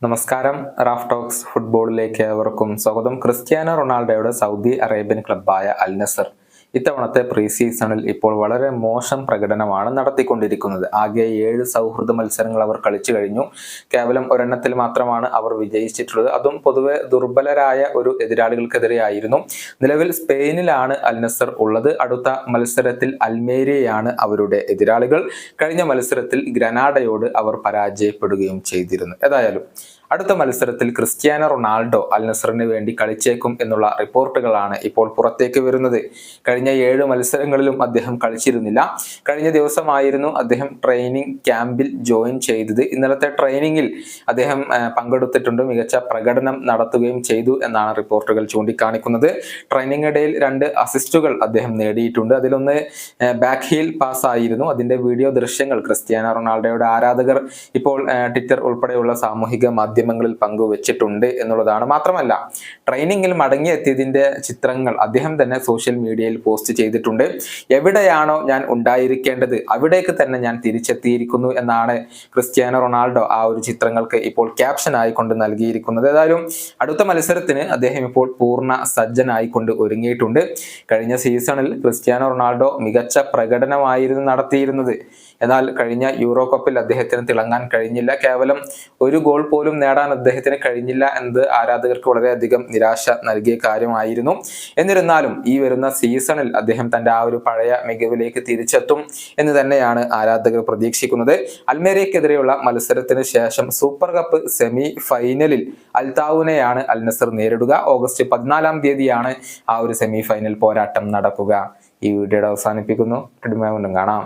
നമസ്കാരം. Raf talks ഫുട്ബോളിലേക്ക് ഏവർക്കും സ്വാഗതം. ക്രിസ്ത്യാനോ റൊണാൾഡോയുടെ സൗദി അറേബ്യൻ ക്ലബ്ബായ അൽ നസർ ഇത്തവണത്തെ പ്രീ സീസണിൽ ഇപ്പോൾ വളരെ മോശം പ്രകടനമാണ് നടത്തിക്കൊണ്ടിരിക്കുന്നത്. ആകെ 7 സൗഹൃദ മത്സരങ്ങൾ അവർ കളിച്ചു കഴിഞ്ഞു. കേവലം ഒരെണ്ണത്തിൽ മാത്രമാണ് അവർ വിജയിച്ചിട്ടുള്ളത്. അതും പൊതുവെ ദുർബലരായ ഒരു എതിരാളികൾക്കെതിരെയായിരുന്നു. നിലവിൽ സ്പെയിനിലാണ് അൽ നസർ ഉള്ളത്. അടുത്ത മത്സരത്തിൽ അൽമേരിയയാണ് അവരുടെ എതിരാളികൾ. കഴിഞ്ഞ മത്സരത്തിൽ ഗ്രനാഡയോട് അവർ പരാജയപ്പെടുകയും ചെയ്തിരുന്നു. ഏതായാലും അടുത്ത മത്സരത്തിൽ ക്രിസ്ത്യാനോ റൊണാൾഡോ അൽ നസറിന് വേണ്ടി കളിച്ചേക്കും എന്നുള്ള റിപ്പോർട്ടുകളാണ് ഇപ്പോൾ പുറത്തേക്ക് വരുന്നത്. കഴിഞ്ഞ 7 മത്സരങ്ങളിലും അദ്ദേഹം കളിച്ചിരുന്നില്ല. കഴിഞ്ഞ ദിവസമായിരുന്നു അദ്ദേഹം ട്രെയിനിങ് ക്യാമ്പിൽ ജോയിൻ ചെയ്തത്. ഇന്നലത്തെ ട്രെയിനിങ്ങിൽ അദ്ദേഹം പങ്കെടുത്തിട്ടുണ്ട്. മികച്ച പ്രകടനം നടത്തുകയും ചെയ്തു എന്നാണ് റിപ്പോർട്ടുകൾ ചൂണ്ടിക്കാണിക്കുന്നത്. ട്രെയിനിങ് ഇടയിൽ 2 അസിസ്റ്റുകൾ അദ്ദേഹം നേടിയിട്ടുണ്ട്. അതിലൊന്ന് ബാക്ക് ഹീൽ പാസ് ആയിരുന്നു. അതിന്റെ വീഡിയോ ദൃശ്യങ്ങൾ ക്രിസ്ത്യാനോ റൊണാൾഡോയുടെ ആരാധകർ ഇപ്പോൾ ട്വിറ്റർ ഉൾപ്പെടെയുള്ള സാമൂഹിക മാധ്യമങ്ങളിൽ പങ്കുവച്ചിട്ടുണ്ട് എന്നുള്ളതാണ്. മാത്രമല്ല, ട്രെയിനിങ്ങിൽ മടങ്ങിയെത്തിയതിന്റെ ചിത്രങ്ങൾ അദ്ദേഹം തന്നെ സോഷ്യൽ മീഡിയയിൽ പോസ്റ്റ് ചെയ്തിട്ടുണ്ട്. എവിടെയാണോ ഞാൻ ഉണ്ടായിരിക്കേണ്ടത് അവിടേക്ക് തന്നെ ഞാൻ തിരിച്ചെത്തിയിരിക്കുന്നു എന്നാണ് ക്രിസ്ത്യാനോ റൊണാൾഡോ ആ ഒരു ചിത്രങ്ങൾക്ക് ഇപ്പോൾ ക്യാപ്ഷൻ ആയിക്കൊണ്ട് നൽകിയിരിക്കുന്നത്. ഏതായാലും അടുത്ത മത്സരത്തിന് അദ്ദേഹം ഇപ്പോൾ പൂർണ്ണ സജ്ജനായിക്കൊണ്ട് ഒരുങ്ങിയിട്ടുണ്ട്. കഴിഞ്ഞ സീസണിൽ ക്രിസ്ത്യാനോ റൊണാൾഡോ മികച്ച പ്രകടനമായിരുന്നു നടത്തിയിരുന്നത്. എന്നാൽ കഴിഞ്ഞ യൂറോ കപ്പിൽ അദ്ദേഹത്തിന് തിളങ്ങാൻ കഴിഞ്ഞില്ല. കേവലം 1 ഗോൾ പോലും നേടാൻ അദ്ദേഹത്തിന് കഴിഞ്ഞില്ല എന്നത് ആരാധകർക്ക് വളരെയധികം നിരാശ നൽകിയ കാര്യമായിരുന്നു. എന്നിരുന്നാലും ഈ വരുന്ന സീസണിൽ അദ്ദേഹം തന്റെ ആ ഒരു പഴയ മികവിലേക്ക് തിരിച്ചെത്തും എന്ന് തന്നെയാണ് ആരാധകർ പ്രതീക്ഷിക്കുന്നത്. അൽമേരിയക്കെതിരെയുള്ള മത്സരത്തിന് ശേഷം സൂപ്പർ കപ്പ് സെമി ഫൈനലിൽ അൽതാവുനെയാണ് അൽ നസർ നേരിടുക. ഓഗസ്റ്റ് 14-ാം തീയതിയാണ് ആ ഒരു സെമി ഫൈനൽ പോരാട്ടം നടക്കുക. ഈ വീഡിയോയുടെ അവസാനിപ്പിക്കുന്നു. കാണാം.